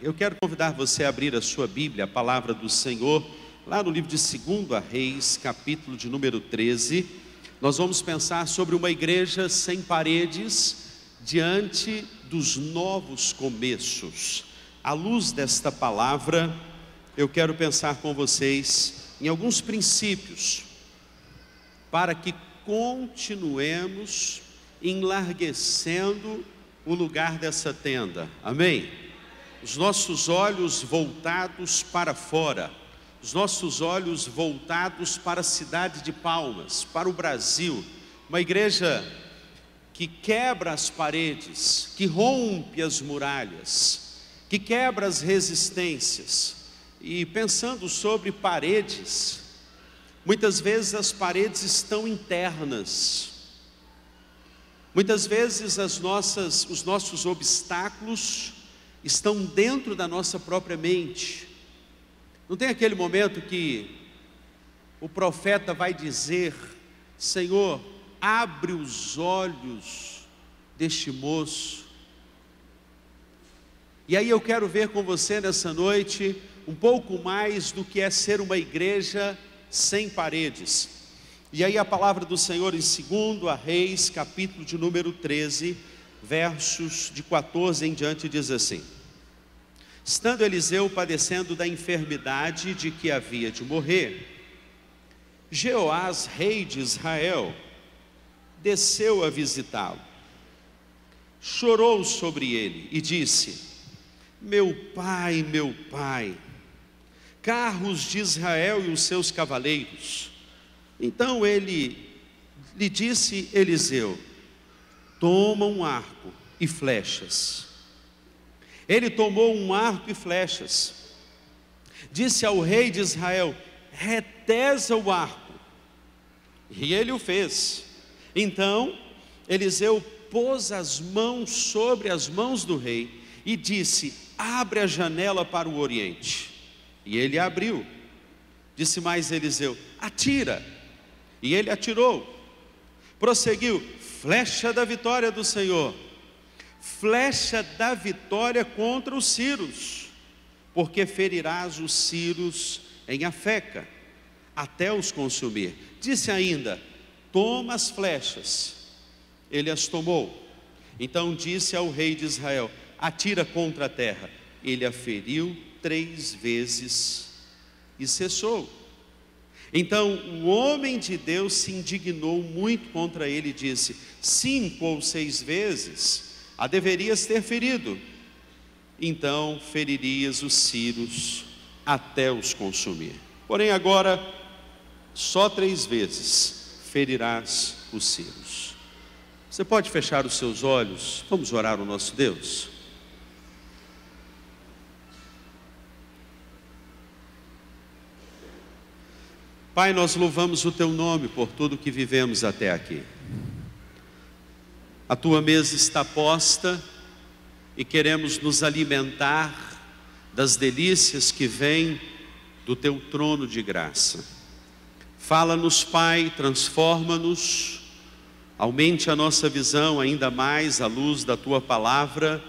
Eu quero convidar você a abrir a sua Bíblia, a palavra do Senhor, lá no livro de 2 Reis, capítulo de número 13. Nós vamos pensar sobre uma igreja sem paredes, diante dos novos começos. À luz desta palavra, eu quero pensar com vocês em alguns princípios, para que continuemos enlarguecendo o lugar dessa tenda, amém? Os nossos olhos voltados para fora, os nossos olhos voltados para a cidade de Palmas, para o Brasil, uma igreja que quebra as paredes, que rompe as muralhas, que quebra as resistências. E pensando sobre paredes, muitas vezes as paredes estão internas, muitas vezes os nossos obstáculos estão dentro da nossa própria mente. Não tem aquele momento que o profeta vai dizer: Senhor, abre os olhos deste moço. E aí eu quero ver com você nessa noite um pouco mais do que é ser uma igreja sem paredes. E aí a palavra do Senhor em 2 Reis, capítulo de número 13, versos de 14 em diante, diz assim: Estando Eliseu padecendo da enfermidade de que havia de morrer, Jeoás, rei de Israel, desceu a visitá-lo, chorou sobre ele e disse: meu pai, carros de Israel e os seus cavaleiros. Então ele lhe disse, Eliseu: toma um arco e flechas. Ele tomou um arco e flechas, disse ao rei de Israel: retesa o arco. E ele o fez. Então Eliseu pôs as mãos sobre as mãos do rei e disse: abre a janela para o oriente. E ele abriu. Disse mais Eliseu: atira. E ele atirou. Prosseguiu: flecha da vitória do Senhor, flecha da vitória contra os sírios, porque ferirás os sírios em Afeca, até os consumir. Disse ainda: toma as flechas. Ele as tomou. Então disse ao rei de Israel: atira contra a terra. Ele a feriu 3 vezes e cessou. Então o homem de Deus se indignou muito contra ele e disse: 5 ou 6 vezes a deverias ter ferido, então feririas os sírios até os consumir. Porém agora só 3 vezes ferirás os sírios. Você pode fechar os seus olhos? Vamos orar ao nosso Deus. Pai, nós louvamos o Teu nome por tudo que vivemos até aqui. A Tua mesa está posta e queremos nos alimentar das delícias que vêm do Teu trono de graça. Fala-nos, Pai, transforma-nos, aumente a nossa visão ainda mais à luz da Tua palavra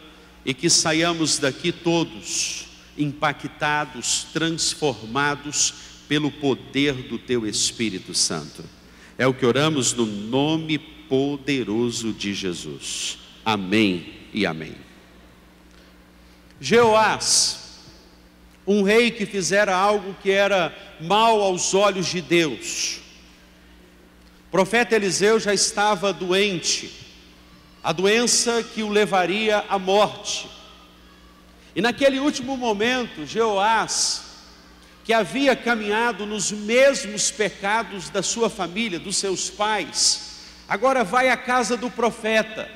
e que saiamos daqui todos impactados, transformados pelo poder do Teu Espírito Santo. É o que oramos no nome poderoso de Jesus. Amém e amém. Jeoás, um rei que fizera algo que era mal aos olhos de Deus. O profeta Eliseu já estava doente, a doença que o levaria à morte. E naquele último momento, Jeoás, que havia caminhado nos mesmos pecados da sua família, dos seus pais, agora vai à casa do profeta.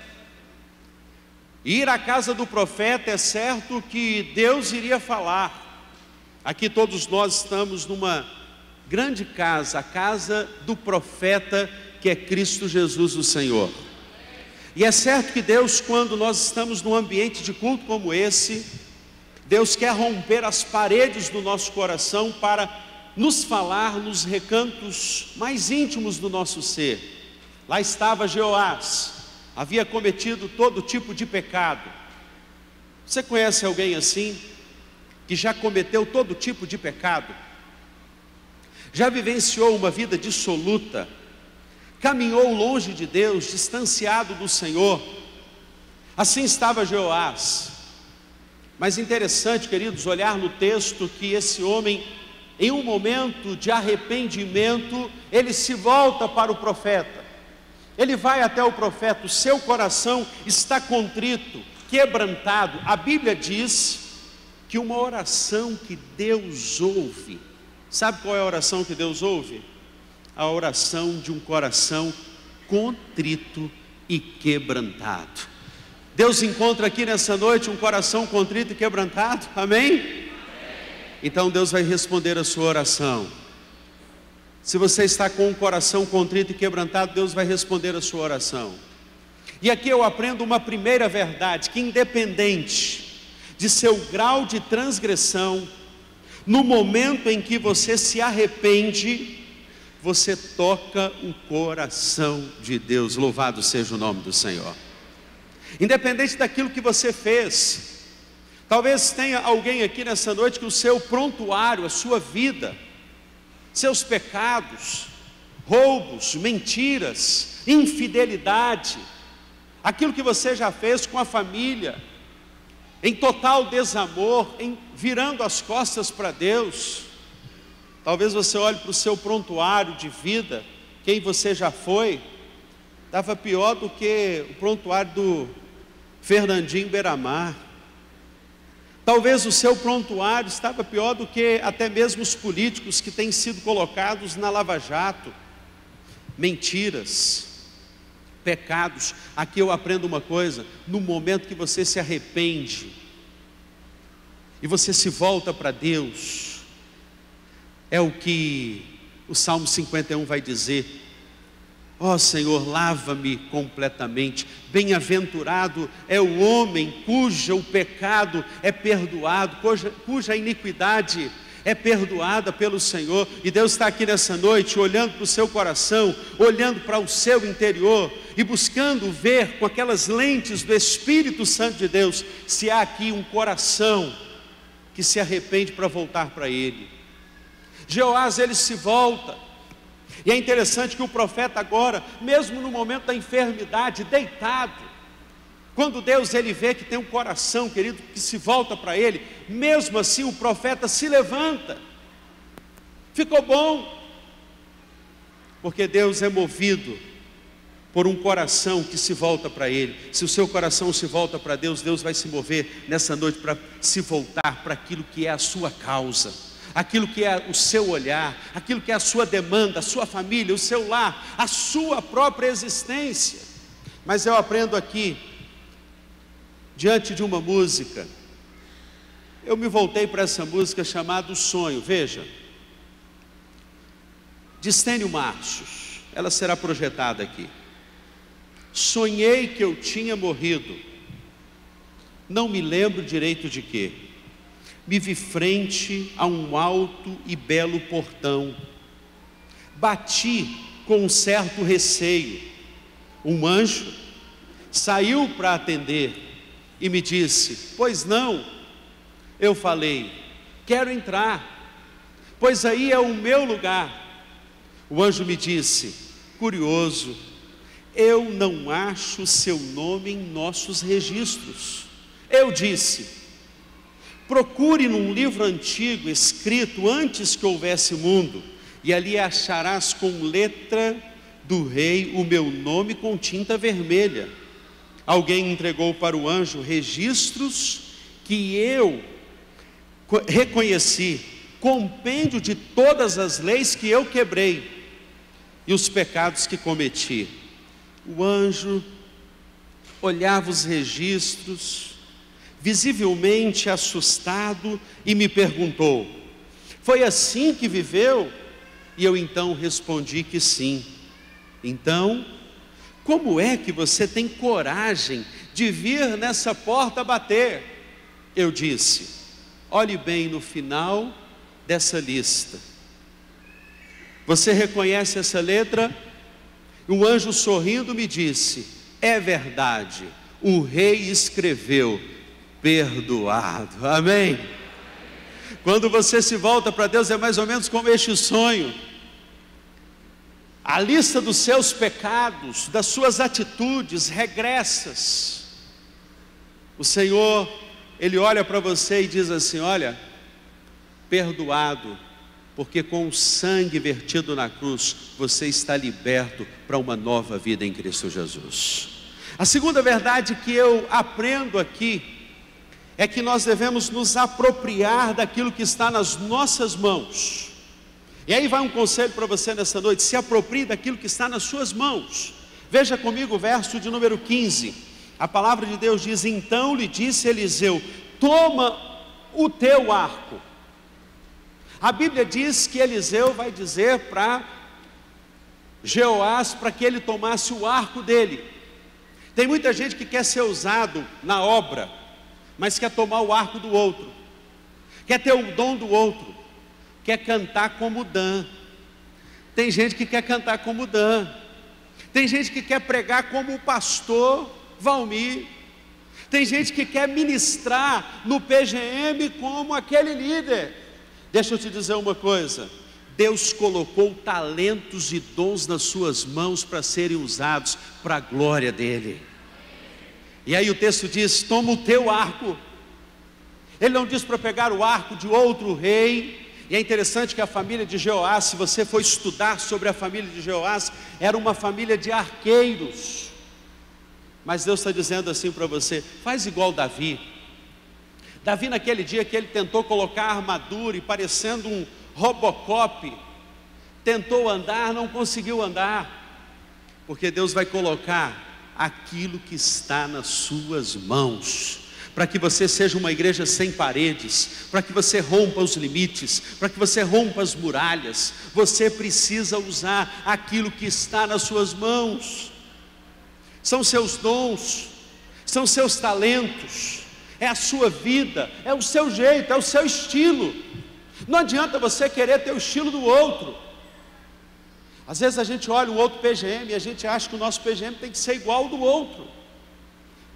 Ir à casa do profeta é certo que Deus iria falar. Aqui todos nós estamos numa grande casa, a casa do profeta, que é Cristo Jesus o Senhor. E é certo que Deus, quando nós estamos num ambiente de culto como esse, Deus quer romper as paredes do nosso coração para nos falar nos recantos mais íntimos do nosso ser. Lá estava Jeoás, havia cometido todo tipo de pecado. Você conhece alguém assim? que já cometeu todo tipo de pecado, já vivenciou uma vida dissoluta, caminhou longe de Deus, distanciado do Senhor. Assim estava Jeoás. Mas interessante, queridos, olhar no texto que esse homem, em um momento de arrependimento, ele se volta para o profeta. Ele vai até o profeta, o seu coração está contrito, quebrantado. A Bíblia diz que uma oração que Deus ouve, sabe qual é a oração que Deus ouve? A oração de um coração contrito e quebrantado. Deus encontra aqui nessa noite um coração contrito e quebrantado, amém? Então Deus vai responder a sua oração. Se você está com um coração contrito e quebrantado, Deus vai responder a sua oração. E aqui eu aprendo uma primeira verdade, que independente de seu grau de transgressão, no momento em que você se arrepende, você toca o coração de Deus. Louvado seja o nome do Senhor. Independente daquilo que você fez, talvez tenha alguém aqui nessa noite que o seu prontuário, a sua vida, seus pecados, roubos, mentiras, infidelidade, aquilo que você já fez com a família, em total desamor, virando as costas para Deus. Talvez você olhe para o seu prontuário de vida, quem você já foi, estava pior do que o prontuário do Fernandinho Beiramar. Talvez o seu prontuário estava pior do que até mesmo os políticos que têm sido colocados na Lava Jato. Mentiras, pecados. Aqui eu aprendo uma coisa: no momento que você se arrepende e você se volta para Deus, é o que o Salmo 51 vai dizer: ó Senhor, lava-me completamente. Bem-aventurado é o homem cujo pecado é perdoado, cuja iniquidade é perdoada pelo Senhor. E Deus está aqui nessa noite olhando para o seu coração, olhando para o seu interior e buscando ver com aquelas lentes do Espírito Santo de Deus se há aqui um coração que se arrepende para voltar para Ele. Jeoás, ele se volta. E é interessante que o profeta agora, mesmo no momento da enfermidade, deitado, quando Deus ele vê que tem um coração, querido, que se volta para Ele, mesmo assim o profeta se levanta. Ficou bom, porque Deus é movido por um coração que se volta para Ele. Se o seu coração se volta para Deus, Deus vai se mover nessa noite para se voltar para aquilo que é a sua causa, aquilo que é o seu olhar, aquilo que é a sua demanda, a sua família, o seu lar, a sua própria existência. Mas eu aprendo aqui, diante de uma música, eu me voltei para essa música chamada O Sonho. Veja, de Estênio Marços, ela será projetada aqui. Sonhei que eu tinha morrido, não me lembro direito de quê. Me vi frente a um alto e belo portão, bati com um certo receio. Um anjo saiu para atender e me disse: pois não? Eu falei: quero entrar, pois aí é o meu lugar. O anjo me disse: curioso, eu não acho seu nome em nossos registros. Eu disse: procure num livro antigo escrito antes que houvesse mundo, e ali acharás com letra do rei o meu nome com tinta vermelha. Alguém entregou para o anjo registros que eu reconheci, compêndio de todas as leis que eu quebrei e os pecados que cometi. O anjo olhava os registros, visivelmente assustado, e me perguntou: foi assim que viveu? E eu então respondi que sim. Então, como é que você tem coragem de vir nessa porta bater? Eu disse: olhe bem no final dessa lista. Você reconhece essa letra? O anjo sorrindo me disse: é verdade, o rei escreveu perdoado. Amém? Quando você se volta para Deus, é mais ou menos como este sonho. A lista dos seus pecados, das suas atitudes regressas. O Senhor, Ele olha para você e diz assim: olha, perdoado, porque com o sangue vertido na cruz, você está liberto para uma nova vida em Cristo Jesus. A segunda verdade que eu aprendo aqui, é que nós devemos nos apropriar daquilo que está nas nossas mãos. E aí vai um conselho para você nessa noite: se aproprie daquilo que está nas suas mãos. Veja comigo o verso de número 15. A palavra de Deus diz: então lhe disse Eliseu, toma o teu arco. A Bíblia diz que Eliseu vai dizer para Jeoás para que ele tomasse o arco dele. Tem muita gente que quer ser usado na obra, mas quer tomar o arco do outro, quer ter o dom do outro, quer cantar como Dan. Tem gente que quer cantar como Dan. Tem gente que quer pregar como o pastor Valmir. Tem gente que quer ministrar no PGM como aquele líder. Deixa eu te dizer uma coisa: Deus colocou talentos e dons nas suas mãos para serem usados para a glória dele. E aí o texto diz: toma o teu arco. Ele não diz para pegar o arco de outro rei. E é interessante que a família de Jeoás, se você for estudar sobre a família de Jeoás, era uma família de arqueiros. Mas Deus está dizendo assim para você: faz igual Davi. Davi, naquele dia que ele tentou colocar a armadura e parecendo um Robocop, tentou andar, não conseguiu andar, porque Deus vai colocar aquilo que está nas suas mãos, para que você seja uma igreja sem paredes, para que você rompa os limites, para que você rompa as muralhas. Você precisa usar aquilo que está nas suas mãos. São seus dons, são seus talentos, é a sua vida, é o seu jeito, é o seu estilo. Não adianta você querer ter o estilo do outro. Às vezes a gente olha um outro PGM e a gente acha que o nosso PGM tem que ser igual ao do outro.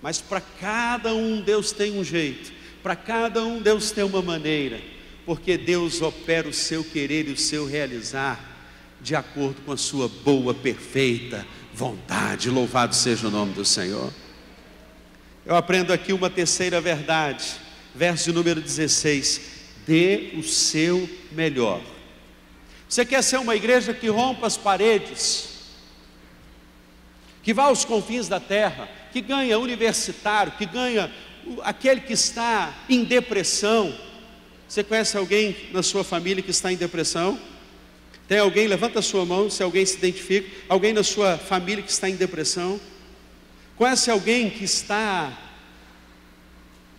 Mas para cada um Deus tem um jeito, para cada um Deus tem uma maneira, porque Deus opera o seu querer e o seu realizar de acordo com a sua boa, perfeita vontade. Louvado seja o nome do Senhor. Eu aprendo aqui uma terceira verdade, verso de número 16: dê o seu melhor. Você quer ser uma igreja que rompa as paredes, que vá aos confins da terra, que ganha universitário, que ganha aquele que está em depressão? Você conhece alguém na sua família que está em depressão? Tem alguém? Levanta a sua mão se alguém se identifica. Alguém na sua família que está em depressão? Conhece alguém que está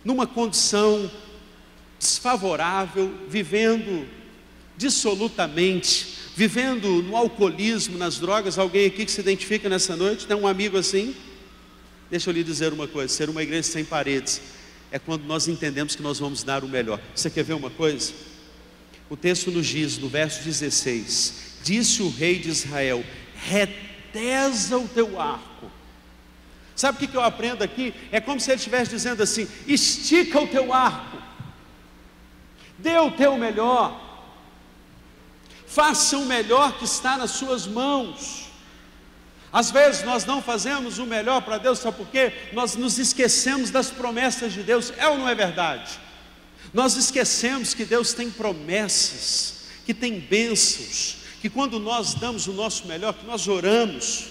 numa condição desfavorável, vivendo dissolutamente, vivendo no alcoolismo, nas drogas? Alguém aqui que se identifica nessa noite? Tem um amigo assim? Deixa eu lhe dizer uma coisa: ser uma igreja sem paredes é quando nós entendemos que nós vamos dar o melhor. Você quer ver uma coisa? O texto nos diz, no verso 16: disse o rei de Israel, retesa o teu arco. Sabe o que eu aprendo aqui? É como se ele estivesse dizendo assim: estica o teu arco, dê o teu melhor, faça o melhor que está nas suas mãos. Às vezes nós não fazemos o melhor para Deus, sabe por quê? Nós nos esquecemos das promessas de Deus. É ou não é verdade? Nós esquecemos que Deus tem promessas, que tem bênçãos, que quando nós damos o nosso melhor, que nós oramos,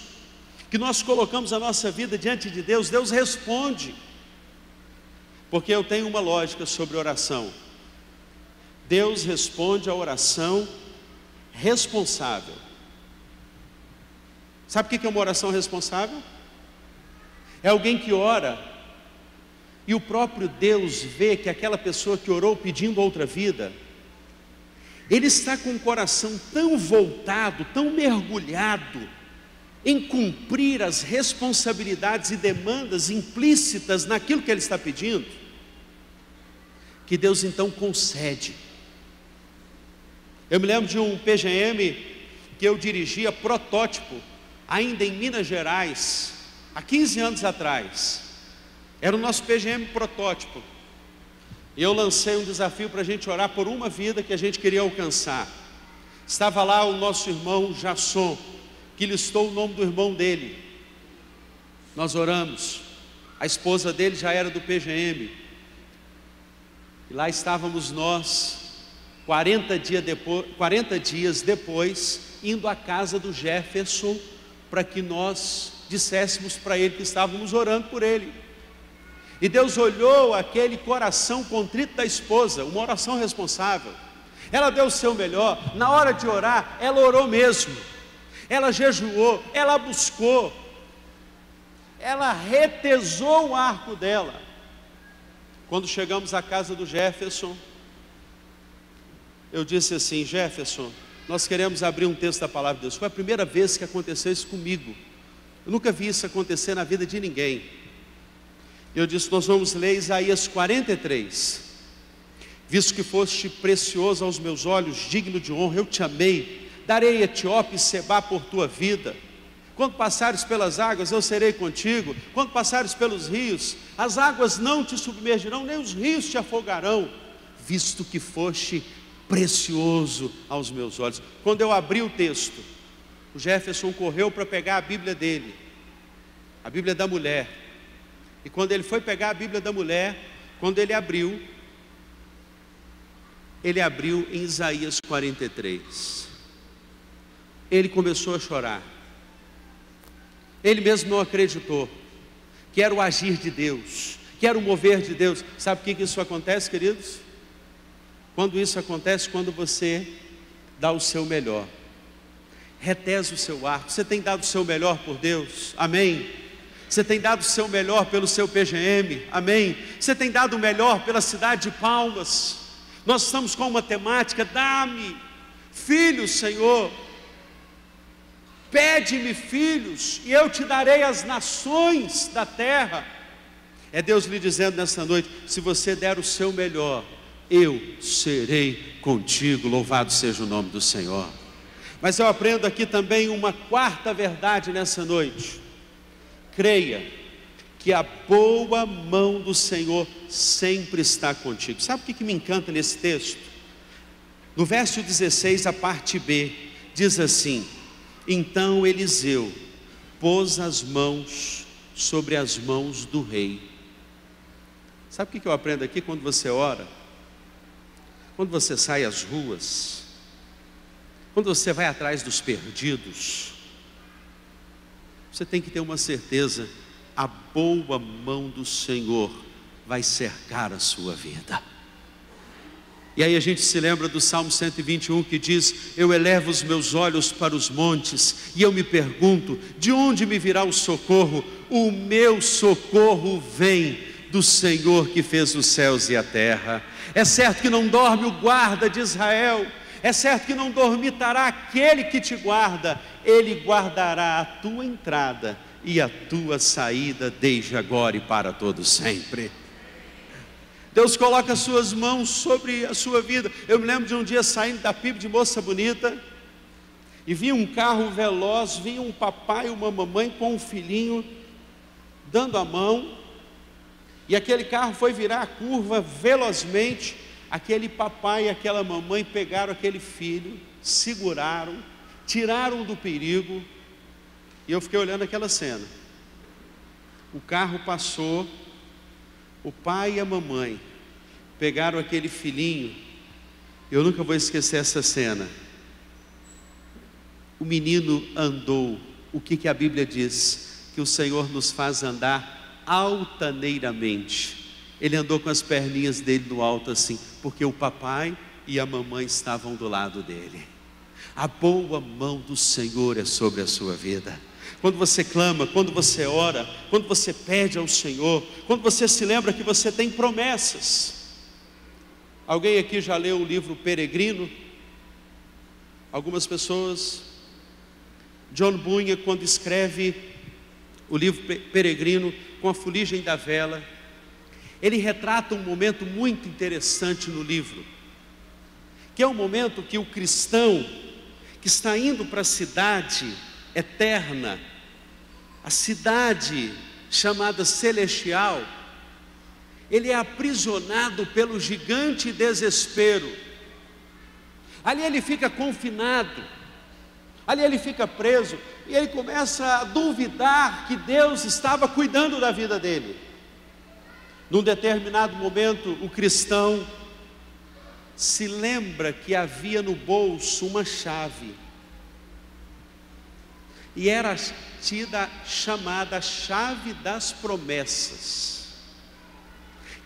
que nós colocamos a nossa vida diante de Deus, Deus responde. Porque eu tenho uma lógica sobre oração: Deus responde a oração responsável. Sabe o que é uma oração responsável? É alguém que ora e o próprio Deus vê que aquela pessoa que orou pedindo outra vida, ele está com o coração tão voltado, tão mergulhado em cumprir as responsabilidades e demandas implícitas naquilo que ele está pedindo, que Deus então concede. Eu me lembro de um PGM que eu dirigia, protótipo, ainda em Minas Gerais, há 15 anos atrás. Era o nosso PGM protótipo. E eu lancei um desafio para a gente orar por uma vida que a gente queria alcançar. Estava lá o nosso irmão Jasson, que listou o nome do irmão dele. Nós oramos. A esposa dele já era do PGM. E lá estávamos nós, 40 dias depois, indo à casa do Jefferson, para que nós disséssemos para ele que estávamos orando por ele. E Deus olhou aquele coração contrito da esposa, uma oração responsável. Ela deu o seu melhor. Na hora de orar, ela orou mesmo. Ela jejuou, ela buscou, ela retesou o arco dela. Quando chegamos à casa do Jefferson, eu disse assim: Jefferson, nós queremos abrir um texto da palavra de Deus. Foi a primeira vez que aconteceu isso comigo. Eu nunca vi isso acontecer na vida de ninguém. Eu disse: nós vamos ler Isaías 43. Visto que foste precioso aos meus olhos, digno de honra, eu te amei. Darei Etiópia e Sebá por tua vida. Quando passares pelas águas, eu serei contigo. Quando passares pelos rios, as águas não te submergirão, nem os rios te afogarão. Visto que foste precioso aos meus olhos. Quando eu abri o texto, o Jefferson correu para pegar a Bíblia dele, a Bíblia da mulher. E quando ele foi pegar a Bíblia da mulher, quando ele abriu em Isaías 43. Ele começou a chorar. Ele mesmo não acreditou que era o agir de Deus, que era o mover de Deus. Sabe por que isso acontece, queridos? Quando isso acontece, quando você dá o seu melhor, retesa o seu arco. Você tem dado o seu melhor por Deus? Amém? Você tem dado o seu melhor pelo seu PGM? Amém? Você tem dado o melhor pela cidade de Palmas? Nós estamos com uma temática: dá-me filhos, Senhor. Pede-me filhos, e eu te darei as nações da terra. É Deus lhe dizendo nessa noite: se você der o seu melhor, eu serei contigo. Louvado seja o nome do Senhor. Mas eu aprendo aqui também uma quarta verdade nessa noite: creia que a boa mão do Senhor sempre está contigo. Sabe o que me encanta nesse texto? No verso 16, a parte B, diz assim: então Eliseu pôs as mãos sobre as mãos do rei. Sabe o que eu aprendo aqui quando você ora? Quando você sai às ruas, quando você vai atrás dos perdidos, você tem que ter uma certeza: a boa mão do Senhor vai cercar a sua vida. E aí a gente se lembra do Salmo 121 que diz: eu elevo os meus olhos para os montes e eu me pergunto, de onde me virá o socorro? O meu socorro vem do Senhor que fez os céus e a terra. É certo que não dorme o guarda de Israel, é certo que não dormitará aquele que te guarda. Ele guardará a tua entrada e a tua saída desde agora e para todo sempre. Deus coloca as suas mãos sobre a sua vida. Eu me lembro de um dia saindo da PIB de Moça Bonita, e vi um carro veloz, vi um papai e uma mamãe com um filhinho dando a mão, e aquele carro foi virar a curva velozmente. Aquele papai e aquela mamãe pegaram aquele filho, seguraram, tiraram do perigo, e eu fiquei olhando aquela cena. O carro passou, o pai e a mamãe pegaram aquele filhinho. Eu nunca vou esquecer essa cena. O menino andou. O que a Bíblia diz? Que o Senhor nos faz andar altaneiramente. Ele andou com as perninhas dele no alto assim, porque o papai e a mamãe estavam do lado dele. A boa mão do Senhor é sobre a sua vida. Quando você clama, quando você ora, quando você pede ao Senhor, quando você se lembra que você tem promessas. Alguém aqui já leu o livro Peregrino? Algumas pessoas. John Bunyan, quando escreve o livro Peregrino, com a fuligem da vela, ele retrata um momento muito interessante no livro, que é o momento que o cristão que está indo para a cidade eterna, a cidade chamada celestial, ele é aprisionado pelo gigante desespero. Ali ele fica confinado, ali ele fica preso, e ele começa a duvidar que Deus estava cuidando da vida dele. Num determinado momento, o cristão se lembra que havia no bolso uma chave, e era chamada chave das promessas,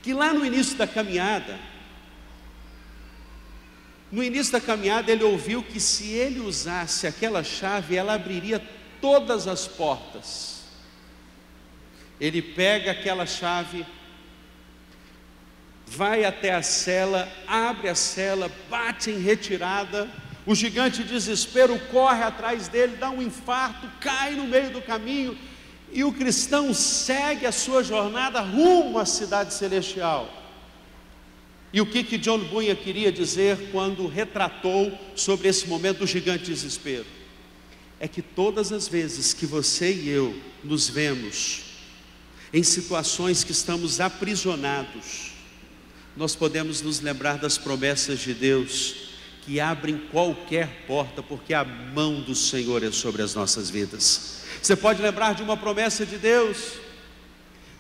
que lá no início da caminhada, ele ouviu que se ele usasse aquela chave, ela abriria todas as portas. Ele pega aquela chave, vai até a cela, abre a cela, bate em retirada, o gigante de desespero corre atrás dele, dá um infarto, cai no meio do caminho, e o cristão segue a sua jornada rumo à cidade celestial. E o que John Bunyan queria dizer quando retratou sobre esse momento do gigante de desespero? É que todas as vezes que você e eu nos vemos em situações que estamos aprisionados, nós podemos nos lembrar das promessas de Deus, que abrem qualquer porta, porque a mão do Senhor é sobre as nossas vidas. Você pode lembrar de uma promessa de Deus.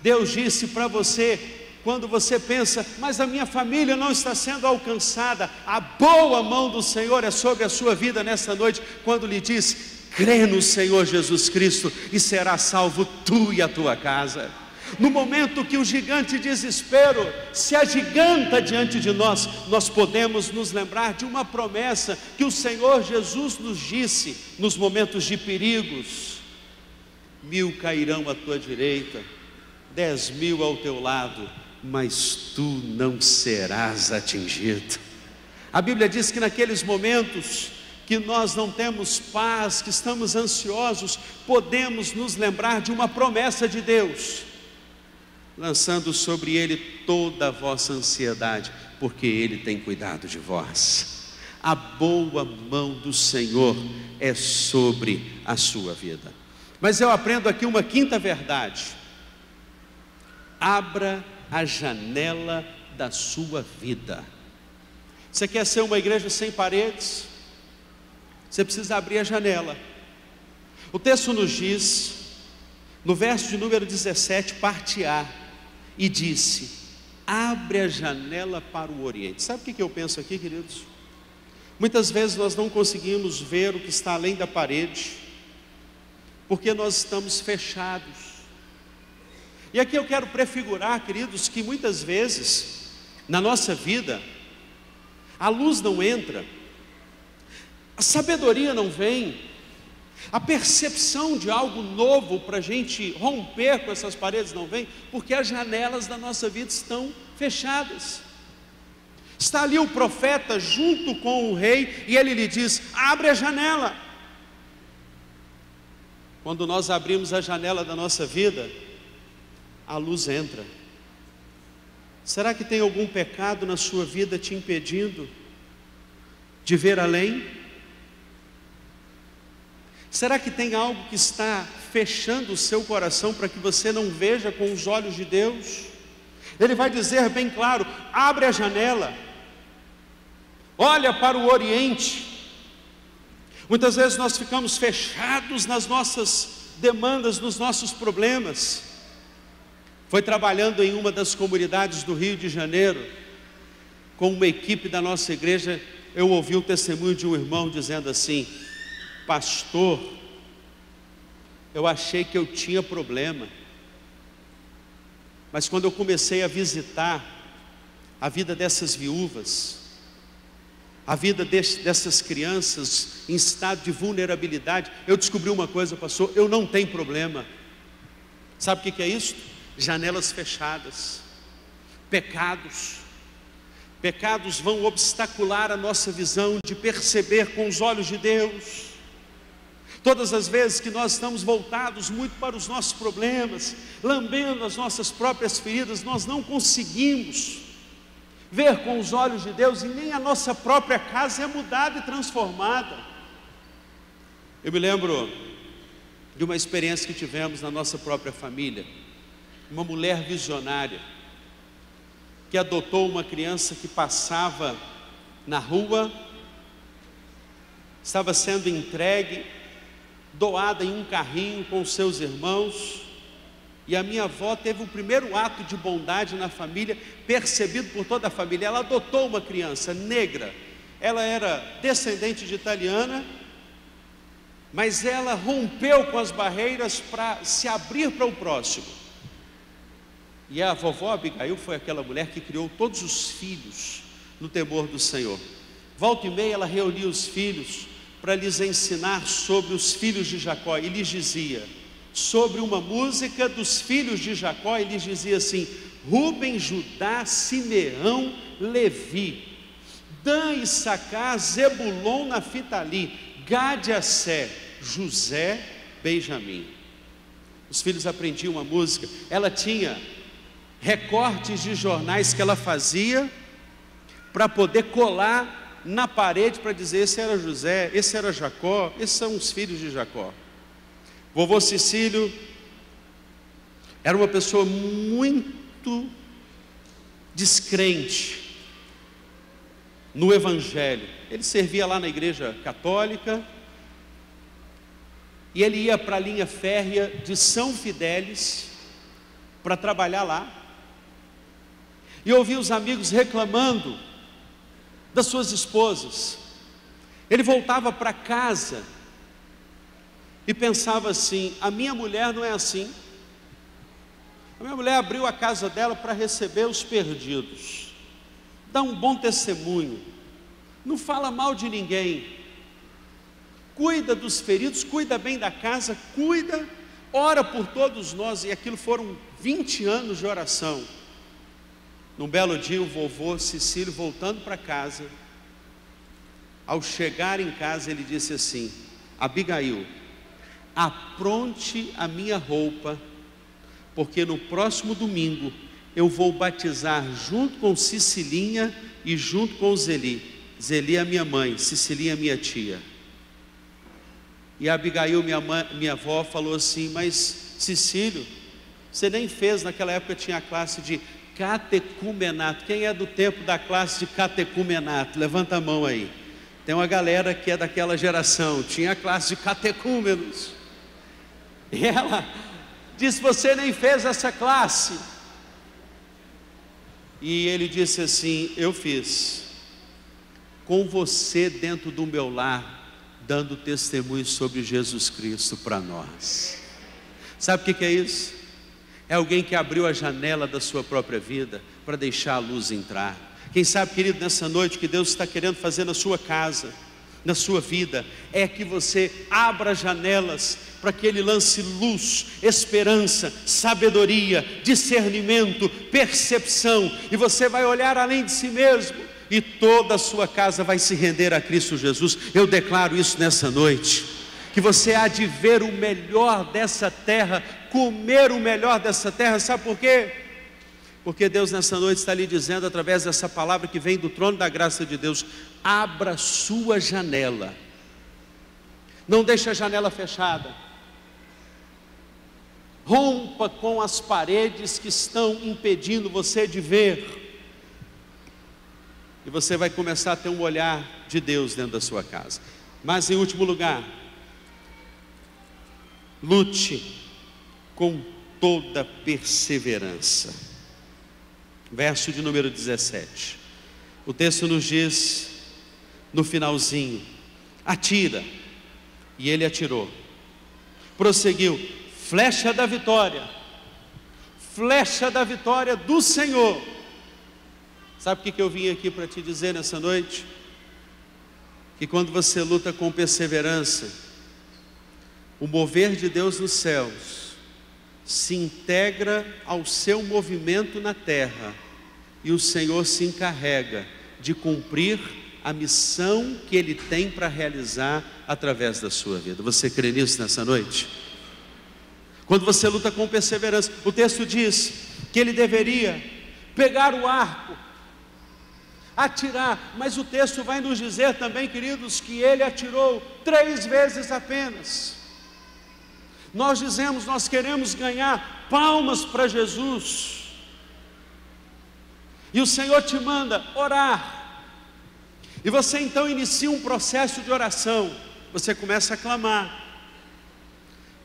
Deus disse para você, quando você pensa, mas a minha família não está sendo alcançada, a boa mão do Senhor é sobre a sua vida nessa noite, quando lhe diz, crê no Senhor Jesus Cristo e será salvo tu e a tua casa. No momento que o gigante de desespero se agiganta diante de nós, nós podemos nos lembrar de uma promessa que o Senhor Jesus nos disse nos momentos de perigos: 1000 cairão à tua direita, 10.000 ao teu lado, mas tu não serás atingido. A Bíblia diz que naqueles momentos que nós não temos paz, que estamos ansiosos, podemos nos lembrar de uma promessa de Deus, lançando sobre Ele toda a vossa ansiedade, porque Ele tem cuidado de vós. A boa mão do Senhor é sobre a sua vida. Mas eu aprendo aqui uma quinta verdade: abra a janela da sua vida. Você quer ser uma igreja sem paredes? Você precisa abrir a janela. O texto nos diz, no verso de número 17, parte A, e disse, abre a janela para o Oriente. Sabe o que eu penso aqui, queridos? Muitas vezes nós não conseguimos ver o que está além da parede, porque nós estamos fechados. E aqui eu quero prefigurar, queridos, que muitas vezes, na nossa vida, a luz não entra, a sabedoria não vem, a percepção de algo novo para a gente romper com essas paredes não vem, porque as janelas da nossa vida estão fechadas. Está ali o profeta junto com o rei, e ele lhe diz, abre a janela. Quando nós abrimos a janela da nossa vida, a luz entra. Será que tem algum pecado na sua vida te impedindo de ver além? Será que tem algo que está fechando o seu coração para que você não veja com os olhos de Deus? Ele vai dizer bem claro, abre a janela, olha para o Oriente. Muitas vezes nós ficamos fechados nas nossas demandas, nos nossos problemas. Foi trabalhando em uma das comunidades do Rio de Janeiro, com uma equipe da nossa igreja, eu ouvi o testemunho de um irmão dizendo assim, pastor, eu achei que eu tinha problema, mas quando eu comecei a visitar a vida dessas viúvas, a vida dessas crianças em estado de vulnerabilidade, eu descobri uma coisa, pastor, eu não tenho problema. Sabe o que é isso? Janelas fechadas, pecados vão obstacular a nossa visão de perceber com os olhos de Deus. Todas as vezes que nós estamos voltados muito para os nossos problemas, lambendo as nossas próprias feridas, nós não conseguimos ver com os olhos de Deus, e nem a nossa própria casa é mudada e transformada. Eu me lembro de uma experiência que tivemos na nossa própria família. Uma mulher visionária, que adotou uma criança que passava na rua, estava sendo entregue, doada em um carrinho com seus irmãos, e a minha avó teve o primeiro ato de bondade na família, percebido por toda a família. Ela adotou uma criança negra, ela era descendente de italiana, mas ela rompeu com as barreiras para se abrir para o próximo. E a vovó Abigail foi aquela mulher que criou todos os filhos no temor do Senhor. Volta e meia ela reunia os filhos para lhes ensinar sobre os filhos de Jacó, e lhes dizia, sobre uma música dos filhos de Jacó, e lhes dizia assim: Ruben, Judá, Simeão, Levi, Dan, Issacar, Zebulon, Naftali, Gade, Assé, José, Benjamim. Os filhos aprendiam a música. Ela tinha recortes de jornais que ela fazia para poder colar na parede para dizer: esse era José, esse era Jacó, esses são os filhos de Jacó. Vovô Cecílio era uma pessoa muito descrente no Evangelho. Ele servia lá na igreja católica, e ele ia para a linha férrea de São Fidélis para trabalhar lá, e ouvia os amigos reclamando das suas esposas. Ele voltava para casa e pensava assim: a minha mulher não é assim. A minha mulher abriu a casa dela para receber os perdidos, dá um bom testemunho, não fala mal de ninguém, cuida dos feridos, cuida bem da casa, cuida, ora por todos nós. E aquilo foram 20 anos de oração. Num belo dia, o vovô Cecílio, voltando para casa, ao chegar em casa, ele disse assim: Abigail, apronte a minha roupa, porque no próximo domingo eu vou batizar junto com Cecilinha e junto com Zeli. Zeli é minha mãe, Cecilinha é minha tia. E a Abigail, minha avó, falou assim: mas Cecílio, você nem fez, naquela época tinha a classe de catecumenato. Quem é do tempo da classe de catecumenato? Levanta a mão aí. Tem uma galera que é daquela geração. Tinha a classe de catecúmenos. E ela disse: você nem fez essa classe. E ele disse assim: eu fiz, com você dentro do meu lar, dando testemunho sobre Jesus Cristo para nós. Sabe o que é isso? É alguém que abriu a janela da sua própria vida para deixar a luz entrar. Quem sabe, querido, nessa noite, que Deus está querendo fazer na sua casa, na sua vida, é que você abra janelas para que Ele lance luz, esperança, sabedoria, discernimento, percepção, e você vai olhar além de si mesmo, e toda a sua casa vai se render a Cristo Jesus. Eu declaro isso nessa noite, que você há de ver o melhor dessa terra, comer o melhor dessa terra. Sabe por quê? Porque Deus nessa noite está lhe dizendo, através dessa palavra que vem do trono da graça de Deus: abra sua janela, não deixe a janela fechada, rompa com as paredes que estão impedindo você de ver, e você vai começar a ter um olhar de Deus dentro da sua casa. Mas em último lugar, lute com toda perseverança. Verso de número 17. O texto nos diz, no finalzinho: atira. E ele atirou. Prosseguiu: flecha da vitória. Flecha da vitória do Senhor. Sabe o que eu vim aqui para te dizer nessa noite? Que quando você luta com perseverança, o mover de Deus nos céus se integra ao seu movimento na terra, e o Senhor se encarrega de cumprir a missão que Ele tem para realizar através da sua vida. Você crê nisso nessa noite? Quando você luta com perseverança, o texto diz que ele deveria pegar o arco, atirar, mas o texto vai nos dizer também, queridos, que ele atirou 3 vezes apenas. Nós dizemos, nós queremos ganhar palmas para Jesus, e o Senhor te manda orar, e você então inicia um processo de oração, você começa a clamar,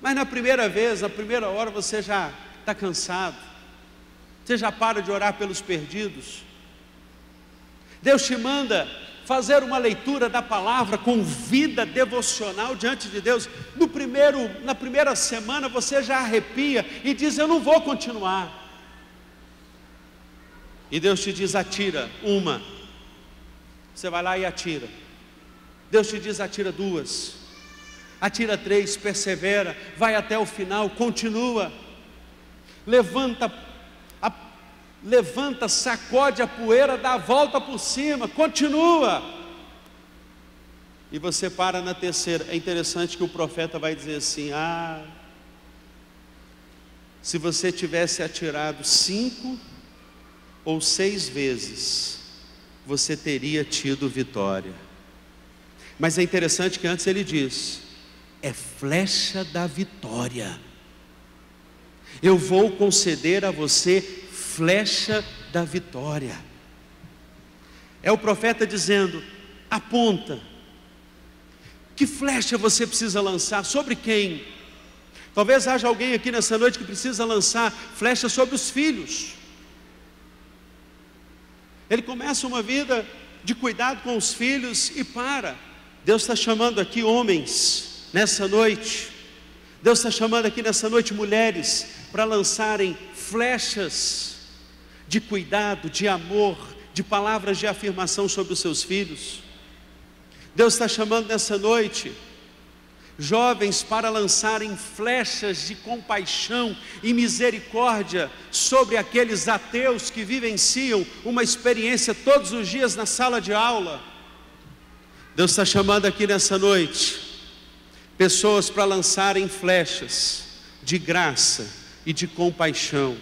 mas na primeira vez, na primeira hora você já está cansado, você já para de orar pelos perdidos. Deus te manda fazer uma leitura da palavra com vida devocional diante de Deus. Na primeira semana você já arrepia e diz: eu não vou continuar. E Deus te diz: atira uma. Você vai lá e atira. Deus te diz: atira duas, atira três, persevera, vai até o final, continua. Levanta, sacode a poeira, dá a volta por cima, continua. E você para na terceira. É interessante que o profeta vai dizer assim: se você tivesse atirado 5 ou 6 vezes, você teria tido vitória. Mas é interessante que antes ele diz: é flecha da vitória. Eu vou conceder a você flecha da vitória. É o profeta dizendo: aponta. Que flecha você precisa lançar? Sobre quem? Talvez haja alguém aqui nessa noite que precisa lançar flecha sobre os filhos. Ele começa uma vida de cuidado com os filhos e para. Deus está chamando aqui homens nessa noite. Deus está chamando aqui nessa noite mulheres para lançarem flechas de cuidado, de amor, de palavras de afirmação sobre os seus filhos. Deus está chamando nessa noite jovens para lançarem flechas de compaixão e misericórdia sobre aqueles ateus que vivenciam uma experiência todos os dias na sala de aula. Deus está chamando aqui nessa noite pessoas para lançarem flechas de graça e de compaixão.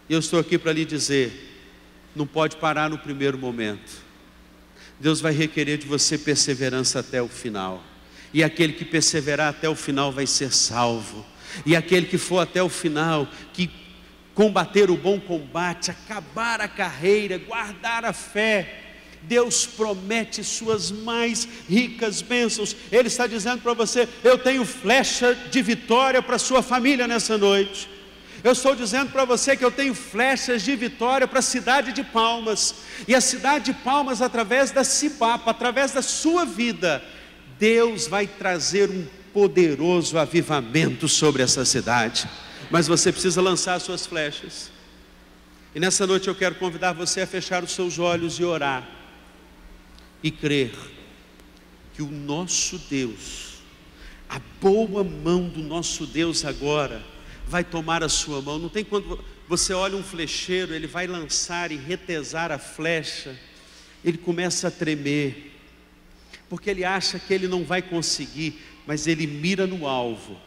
E eu estou aqui para lhe dizer: não pode parar no primeiro momento. Deus vai requerer de você perseverança até o final. E aquele que perseverar até o final vai ser salvo. E aquele que for até o final, que combater o bom combate, acabar a carreira, guardar a fé, Deus promete suas mais ricas bênçãos. Ele está dizendo para você: eu tenho flecha de vitória para a sua família nessa noite. Eu estou dizendo para você que eu tenho flechas de vitória para a cidade de Palmas. E a cidade de Palmas, através da Cibapa, através da sua vida, Deus vai trazer um poderoso avivamento sobre essa cidade. Mas você precisa lançar as suas flechas. E nessa noite eu quero convidar você a fechar os seus olhos e orar. E crer que o nosso Deus, a boa mão do nosso Deus agora, vai tomar a sua mão. Não tem quando você olha um flecheiro, ele vai lançar e retesar a flecha, ele começa a tremer, porque ele acha que ele não vai conseguir, mas ele mira no alvo.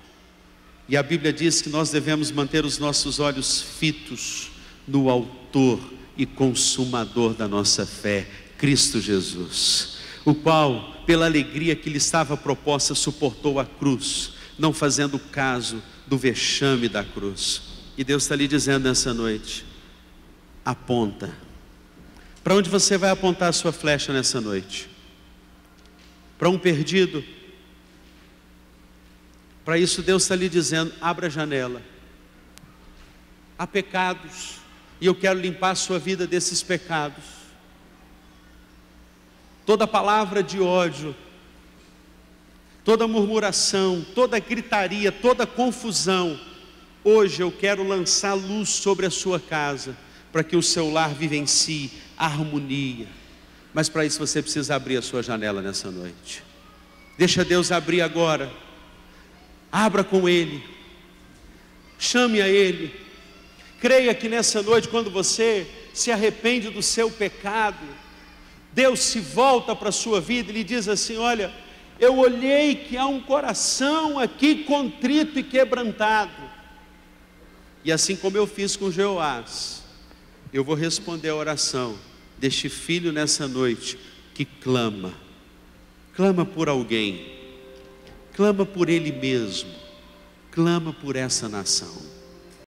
E a Bíblia diz que nós devemos manter os nossos olhos fitos no autor e consumador da nossa fé, Cristo Jesus, o qual, pela alegria que lhe estava proposta, suportou a cruz, não fazendo caso do vexame da cruz. E Deus está lhe dizendo nessa noite: aponta. Para onde você vai apontar a sua flecha nessa noite? Para um perdido? Para isso Deus está lhe dizendo: abra a janela. Há pecados, e eu quero limpar a sua vida desses pecados. Toda palavra de ódio, toda murmuração, toda gritaria, toda confusão, hoje eu quero lançar luz sobre a sua casa, para que o seu lar vivencie harmonia. Mas para isso você precisa abrir a sua janela nessa noite. Deixa Deus abrir agora. Abra com Ele, chame a Ele. Creia que nessa noite, quando você se arrepende do seu pecado, Deus se volta para a sua vida e lhe diz assim: olha, eu olhei que há um coração aqui contrito e quebrantado, e assim como eu fiz com Jeoás, eu vou responder a oração deste filho nessa noite, que clama por alguém, clama por ele mesmo, clama por essa nação.